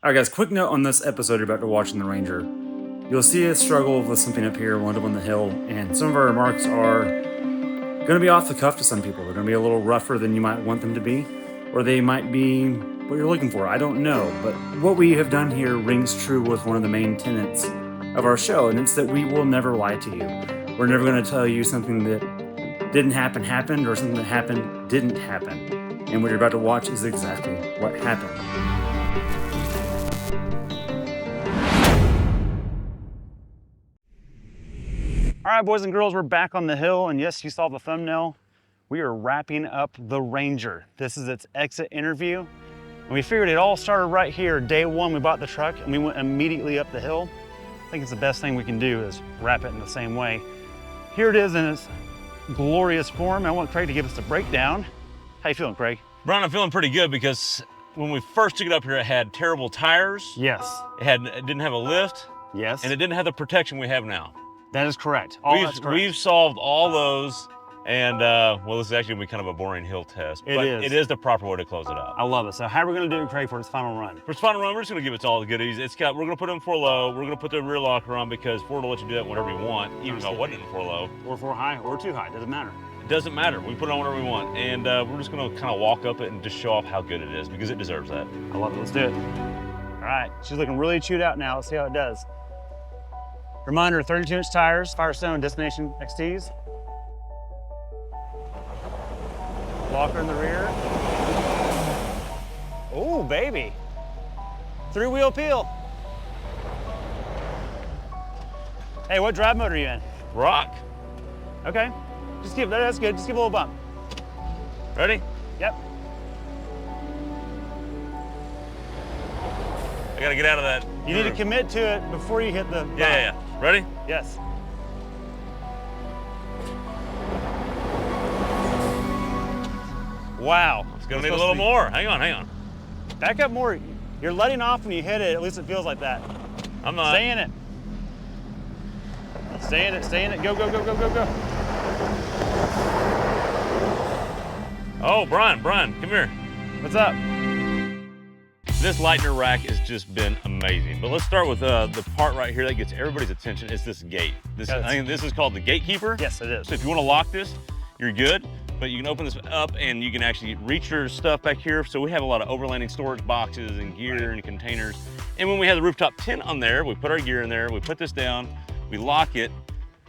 Alright guys, quick note on this episode you're about to watch in the Ranger. You'll see us struggle with something up here, one up on the hill, and some of our remarks are going to be off the cuff to some people. They're going to be a little rougher than you might want them to be, or they might be what you're looking for. I don't know, but what we have done here rings true with one of the main tenets of our show, and it's that we will never lie to you. We're never going to tell you something that didn't happen happened, or something that happened didn't happen. And what you're about to watch is exactly what happened. All right, boys and girls, we're back on the hill, and yes, you saw the thumbnail. We are wrapping up the Ranger. This is its exit interview, and we figured it all started right here. Day one, we bought the truck, and we went immediately up the hill. I think it's the best thing we can do is wrap it in the same way. Here it is in its glorious form. I want Craig to give us a breakdown. How you feeling, Craig? Brian, I'm feeling pretty good because when we first took it up here, it had terrible tires. Yes. It didn't have a lift. Yes. And it didn't have the protection we have now. That is correct. We've solved all those, and well, this is actually gonna be kind of a boring hill test, but it is the proper way to close it out. I love it. So how are we gonna do it, Craig, for its final run? For its final run, we're just gonna give it all the goodies. We're gonna put it in 4 low. We're gonna put the rear locker on because Ford will let you do that whenever you want, even though it wasn't in 4 low. Or 4 high, or 2 high, doesn't matter. It doesn't matter. We put it on whatever we want, and we're just gonna kind of walk up it and just show off how good it is because it deserves that. I love it. Let's do it. All right, she's looking really chewed out now. Let's see how it does. Reminder, 32-inch tires, Firestone Destination XTs. Locker in the rear. Oh, baby. 3-wheel peel. Hey, what drive mode are you in? Rock. Okay, that's good. Just give it a little bump. Ready? Yep. I gotta get out of that. You need to commit to it before you hit the bump. Yeah. Ready? Yes. Wow. It's gonna need a little more. Hang on. Back up more. You're letting off when you hit it. At least it feels like that. I'm not. Stay in it. Stay in it. Go. Oh, Brian, come here. What's up? This lightener rack has just been amazing. But let's start with the part right here that gets everybody's attention. It's this gate. I think this is called the gatekeeper. Yes, it is. So if you want to lock this, you're good. But you can open this up and you can actually reach your stuff back here. So we have a lot of overlanding storage boxes and gear and containers. And when we have the rooftop tent on there, we put our gear in there, we put this down, we lock it,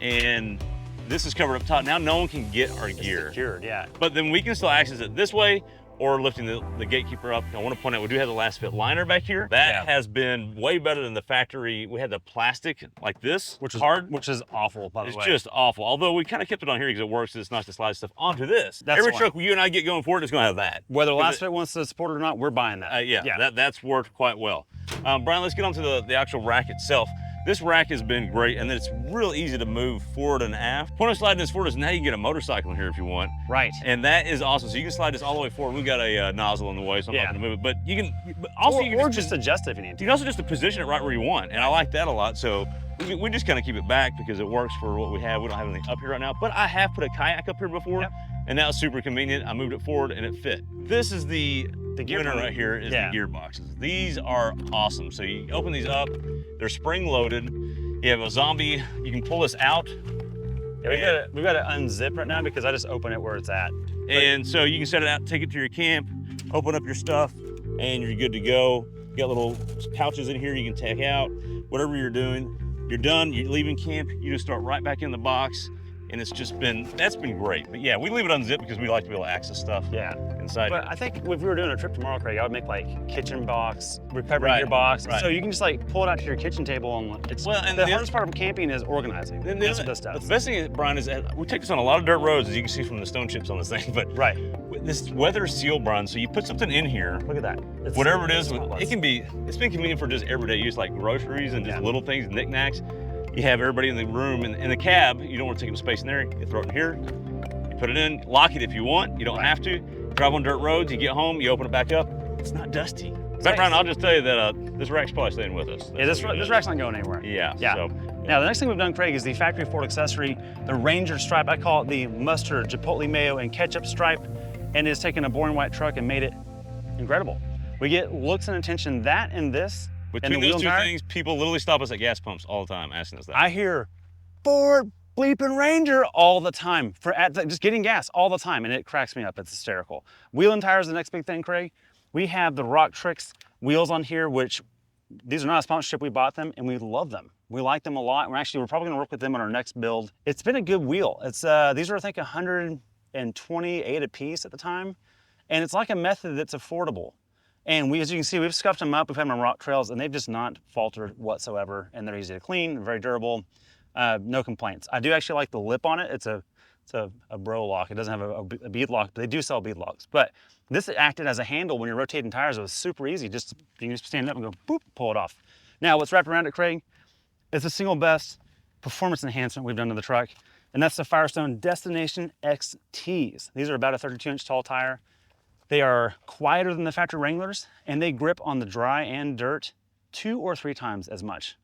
and this is covered up top. Now no one can get our gear. Secured, yeah. But then we can still access it this way or lifting the gatekeeper up. I want to point out we do have the Lasfit liner back here. That has been way better than the factory. We had the plastic like this, which is hard, which is awful, by the way. It's just awful. Although we kind of kept it on here because it works. It's nice to slide stuff onto this. Every truck you and I get going for it is going to have that. Whether Lasfit wants to support it or not, we're buying that. That's worked quite well. Brian, let's get on to the actual rack itself. This rack has been great, and then it's real easy to move forward and aft. Point of sliding this forward is now you can get a motorcycle in here if you want. Right. And that is awesome. So you can slide this all the way forward. We've got a nozzle in the way, so I'm not gonna move it. But you can also just adjust it if you need to. You can also just position it right where you want, and I like that a lot. So we just kind of keep it back because it works for what we have. We don't have anything up here right now, but I have put a kayak up here before, and that was super convenient. I moved it forward and it fit. This is the gear right here is the gear boxes. These are awesome. So you open these up, they're spring loaded. You have a zombie, you can pull this out. Yeah, we've got to unzip right now because I just open it where it's at. And so you can set it out, take it to your camp, open up your stuff, and you're good to go. You got little pouches in here you can take out. Whatever you're doing, you're done, you're leaving camp, you just start right back in the box. And that's been great. But yeah, we leave it unzipped because we like to be able to access stuff inside. But I think if we were doing a trip tomorrow, Craig, I would make like kitchen box, recovery gear box. Right. So you can just like pull it out to your kitchen table and the hardest part of camping is organizing. That's what this does. The best thing, Brian, is we take this on a lot of dirt roads, as you can see from the stone chips on this thing. But this weather seal, Brian, so you put something in here. Look at that. Whatever it is, it's been convenient for just everyday use, like groceries and just little things, knickknacks. You have everybody in the room, in the cab, you don't want to take up space in there, you throw it in here, you put it in, lock it if you want, you don't have to. Drive on dirt roads, you get home, you open it back up, it's not dusty. But Brian, I'll just tell you that this rack's probably staying with us. This rack's not going anywhere. Yeah. So, now the next thing we've done, Craig, is the factory Ford accessory, the Ranger stripe. I call it the mustard, chipotle mayo, and ketchup stripe, and it's taken a boring white truck and made it incredible. We get looks and attention, that and this. Between and the those wheel two and tire, things, people literally stop us at gas pumps all the time asking us that. I hear Ford bleeping Ranger all the time just getting gas all the time, and it cracks me up. It's hysterical. Wheel and tires is the next big thing, Craig. We have the Rock Tricks wheels on here, which these are not a sponsorship. We bought them and we love them. We like them a lot. We're probably gonna work with them on our next build. It's been a good wheel. It's these are I think 128 a piece at the time, and it's like a method that's affordable. And as you can see, we've scuffed them up. We've had them on rock trails, and they've just not faltered whatsoever. And they're easy to clean, very durable. No complaints. I do actually like the lip on it. It's a bro lock. It doesn't have a bead lock, but they do sell bead locks. But this acted as a handle when you're rotating tires. It was super easy. You can just stand up and go boop, pull it off. Now what's wrapped around it, Craig, is the single best performance enhancement we've done to the truck, and that's the Firestone Destination XTs. These are about a 32-inch tall tire. They are quieter than the factory Wranglers, and they grip on the dry and dirt 2 or 3 times as much.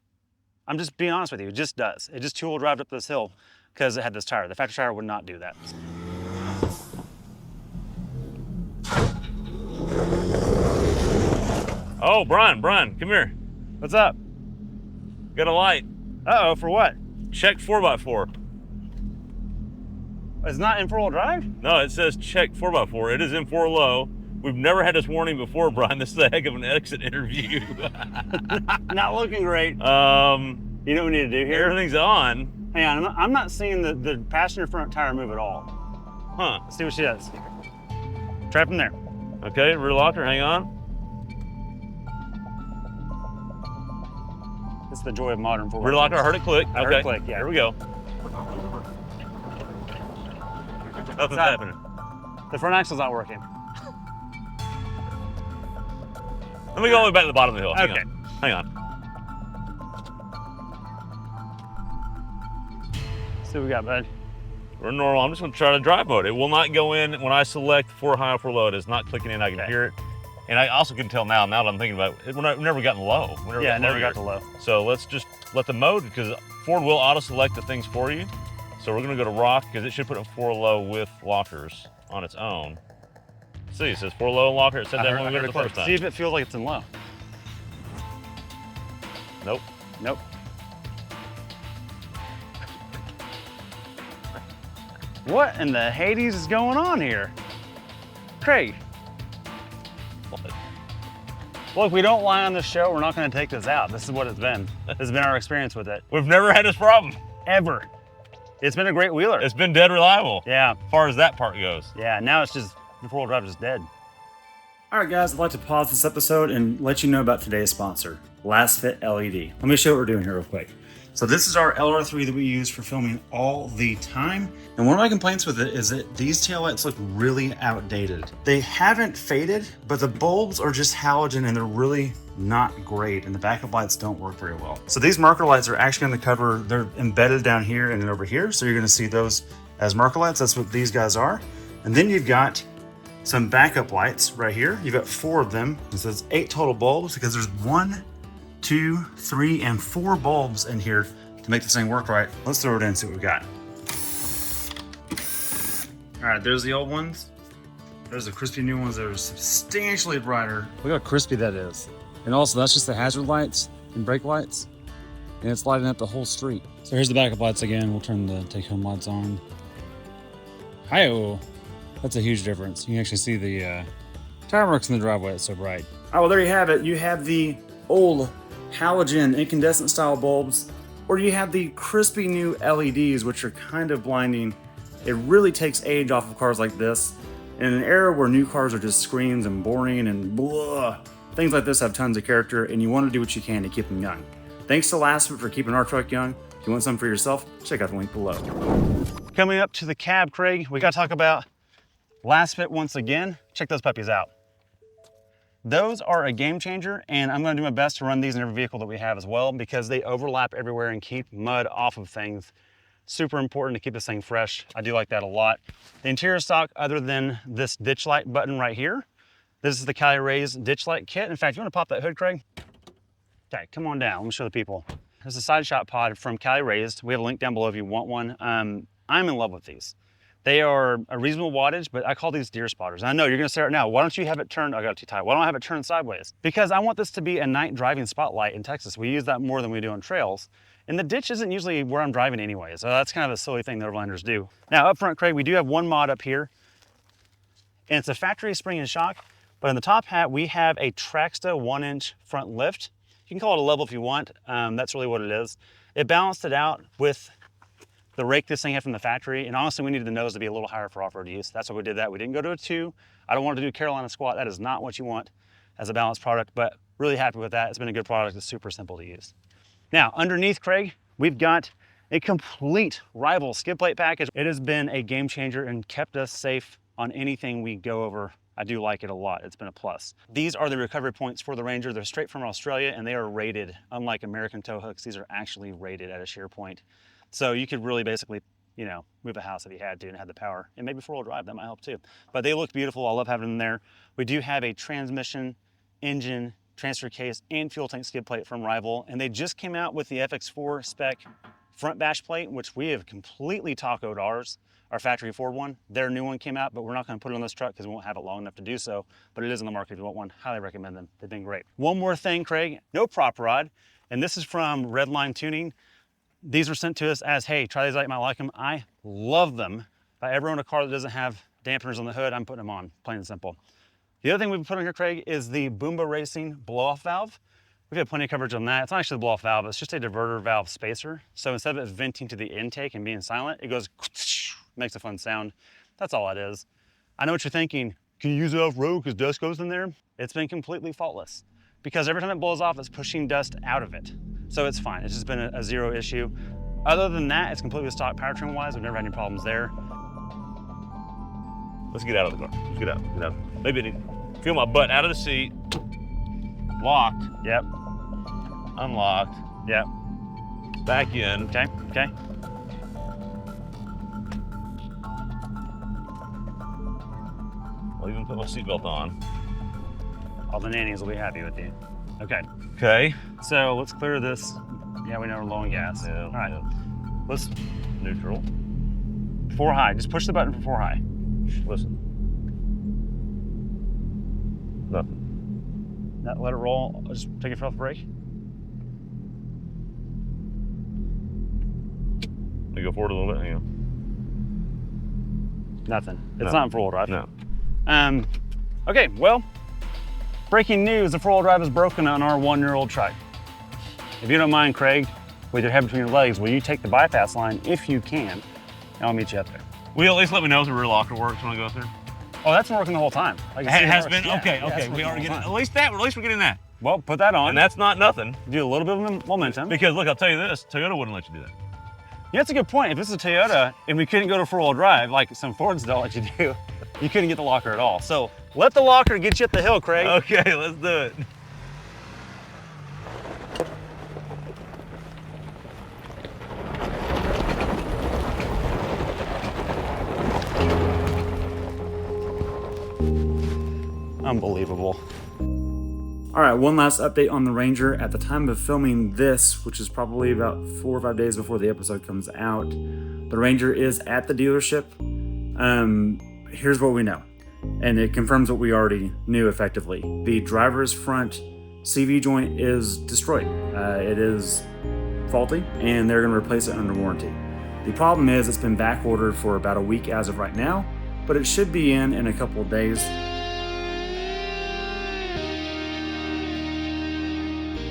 I'm just being honest with you, it just does. It just two-wheel drive up this hill because it had this tire. The factory tire would not do that. Oh, Brian, come here. What's up? Got a light. Uh-oh, for what? Check 4x4. It's not in 4-wheel drive? No, it says check 4x4. It is in 4 low. We've never had this warning before, Brian. This is a heck of an exit interview. Not looking great. You know what we need to do here? Everything's on. Hang on, I'm not seeing the passenger front tire move at all. Huh. Let's see what she does. Try from there. Okay, rear locker, hang on. It's the joy of modern 4x4. Rear locker, I heard it click. I heard it click, yeah. Here we go. Nothing's happening. The front axle's not working. Let me go all the way back to the bottom of the hill. Okay. Hang on. See what we got, bud. We're normal. I'm just going to try to drive mode. It will not go in when I select 4 high or 4 low. It is not clicking in. I can hear it. And I also can tell now that I'm thinking about it, we've never gotten low. Yeah, never got to low. So let's just let the mode, because Ford will auto-select the things for you. So we're going to go to rock, because it should put a 4 low with lockers on its own. See, it says 4 low and locker. It said that when we went the first time. See if it feels like it's in low. Nope. Nope. What in the Hades is going on here? Craig. Look, we don't lie on this show. We're not going to take this out. This is what it's been. This has been our experience with it. We've never had this problem. Ever. It's been a great wheeler. It's been dead reliable. Yeah. As far as that part goes. Yeah, now it's just, the 4-wheel drive is just dead. All right, guys, I'd like to pause this episode and let you know about today's sponsor, Lasfit LED. Let me show you what we're doing here real quick. So this is our LR3 that we use for filming all the time. And one of my complaints with it is that these taillights look really outdated. They haven't faded, but the bulbs are just halogen and they're really not great, and the backup lights don't work very well. So these marker lights are actually going to cover, they're embedded down here and then over here. So you're going to see those as marker lights. That's what these guys are. And then you've got some backup lights right here. You've got 4 of them. So it's 8 total bulbs, because there's 1, 2, 3, and 4 bulbs in here to make this thing work right. Let's throw it in and see what we got. All right, there's the old ones. There's the crispy new ones that are substantially brighter. Look how crispy that is. And also, that's just the hazard lights and brake lights. And it's lighting up the whole street. So here's the backup lights again. We'll turn the take-home lights on. Hi-oh. That's a huge difference. You can actually see the tire marks in the driveway. It's so bright. Oh, well, there you have it. You have the old halogen incandescent style bulbs, or you have the crispy new LEDs, which are kind of blinding. It really takes age off of cars like this. In an era where new cars are just screens and boring and blah, things like this have tons of character, and you want to do what you can to keep them young. Thanks to Lasfit for keeping our truck young. If you want some for yourself, check out the link below. Coming up to the cab, Craig, we got to talk about Lasfit once again. Check those puppies out. Those are a game changer, and I'm going to do my best to run these in every vehicle that we have as well, because they overlap everywhere and keep mud off of things. Super important to keep this thing fresh. I do like that a lot. The interior stock, other than this ditch light button right here, this is the Cali Rays ditch light kit. In fact, you want to pop that hood, Craig? Okay, come on down. Let me show the people. This is a side shot pod from Cali Rays. We have a link down below if you want one. I'm in love with these. They are a reasonable wattage, but I call these deer spotters. And I know you're gonna say right now, why don't you have it turned, I got it too tight. Why don't I have it turned sideways? Because I want this to be a night driving spotlight in Texas. We use that more than we do on trails. And the ditch isn't usually where I'm driving anyway. So that's kind of a silly thing that Overlanders do. Now up front, Craig, we do have one mod up here. And it's a factory spring and shock. But in the top hat, we have a Traxta 1-inch front lift. You can call it a level if you want. That's really what it is. It balanced it out with the rake this thing had from the factory, and honestly, we needed the nose to be a little higher for off-road use. That's why we did that. We didn't go to a 2. I don't want to do Carolina squat. That is not what you want as a balanced product, but really happy with that. It's been a good product. It's super simple to use. Now, underneath, Craig, we've got a complete Rival skid plate package. It has been a game changer and kept us safe on anything we go over. I do like it a lot. It's been a plus. These are the recovery points for the Ranger. They're straight from Australia, and they are rated. Unlike American tow hooks, these are actually rated at a shear point. So you could really basically, you know, move a house if you had to and had the power. And maybe 4-wheel drive, that might help too. But they look beautiful. I love having them there. We do have a transmission, engine, transfer case, and fuel tank skid plate from Rival. And they just came out with the FX4 spec front bash plate, which we have completely tacoed ours, our factory Ford one. Their new one came out, but we're not gonna put it on this truck because we won't have it long enough to do so. But it is on the market if you want one. Highly recommend them. They've been great. One more thing, Craig, no prop rod. And this is from Redline Tuning. These were sent to us as, hey, try these out, you might like them. I love them. If I ever own a car that doesn't have dampeners on the hood, I'm putting them on, plain and simple. The other thing we've put on here, Craig, is the Boomba Racing blow-off valve. We've had plenty of coverage on that. It's not actually the blow-off valve, it's just a diverter valve spacer. So instead of it venting to the intake and being silent, it goes, makes a fun sound. That's all it is. I know what you're thinking, can you use it off-road because dust goes in there? It's been completely faultless because every time it blows off, it's pushing dust out of it. So it's fine, it's just been a zero issue. Other than that, it's completely stock powertrain wise. We've never had any problems there. Let's get out of the car. Let's get out, get out. Maybe I need to feel my butt out of the seat. Locked. Yep. Unlocked. Yep. Back in. Okay, okay. I'll even put my seatbelt on. All the nannies will be happy with you. Okay. Okay. So let's clear this. Yeah, we know we're low on gas. Yeah, all right. yeah. Let's Neutral. 4 high. Just push the button for 4 high. Listen. Nothing. Let it roll. Just take your foot off the brake. Let me go forward a little bit. Hang on. Nothing. It's No. not in 4-wheel drive. No. Okay, well, breaking news, the 4-wheel drive is broken on our 1-year-old truck. If you don't mind, Craig, with your head between your legs, will you take the bypass line if you can, and I'll meet you up there. Will you at least let me know if the rear locker works when I go up there? Oh, that's been working the whole time. It has been? Yeah, Okay, yeah, it's okay. working We the are whole getting, time. at least we're getting that. Well, put that on. And that's not nothing. Do a little bit of momentum. Because look, I'll tell you this, Toyota wouldn't let you do that. Yeah, that's a good point. If this is a Toyota and we couldn't go to 4-wheel drive, like some Fords don't let you do, you couldn't get the locker at all. So let the locker get you up the hill, Craig. Okay, let's do it. Unbelievable. All right, one last update on the Ranger. At the time of filming this, which is probably about 4 or 5 days before the episode comes out, the Ranger is at the dealership. Here's what we know, and it confirms what we already knew effectively. The driver's front CV joint is destroyed. It is faulty, and they're gonna replace it under warranty. The problem is it's been back ordered for about a week as of right now, but it should be in a couple of days.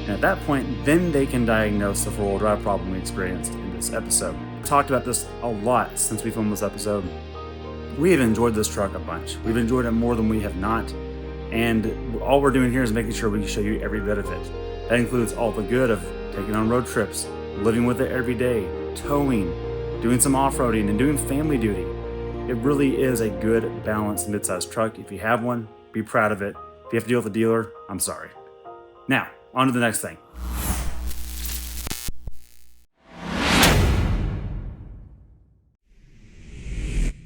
And at that point, then they can diagnose the 4-wheel drive problem we experienced in this episode. We talked about this a lot since we filmed this episode. We have enjoyed this truck a bunch. We've enjoyed it more than we have not. And all we're doing here is making sure we show you every bit of it. That includes all the good of taking on road trips, living with it every day, towing, doing some off-roading, and doing family duty. It really is a good, balanced, mid-sized truck. If you have one, be proud of it. If you have to deal with a dealer, I'm sorry. Now, on to the next thing.